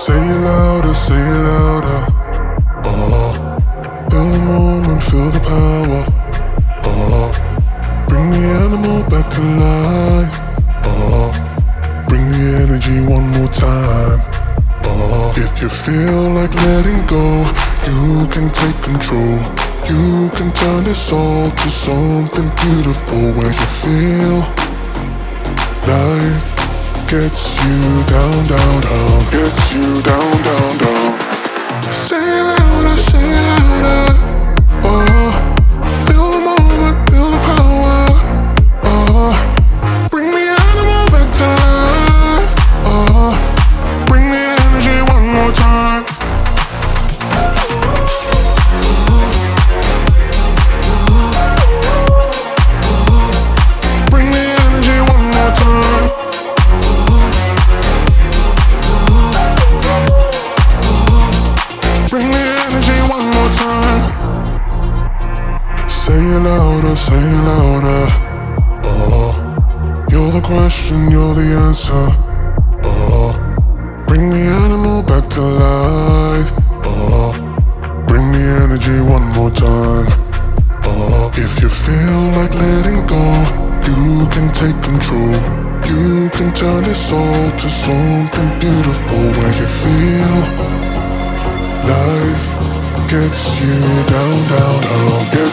Say it louder, say it louder. Feel the moment, feel the power. Bring the animal back to life. Bring the energy one more time. If you feel like letting go, you can take control. You can turn this all to something beautiful, where you feel life gets you down, down, down. Gets you down, down, down. Say it louder, say it louder. Feel the moment, feel the power. Bring the animal back to life. Bring the energy one more time. Bring the energy one more time. Bring the energy one more time. Say it louder, say it louder. You're the question, you're the answer. Bring the animal back to life. Bring the energy one more time. If you feel like letting go, you can take control. You can turn this all to something beautiful, where you feel life gets you down, down, down.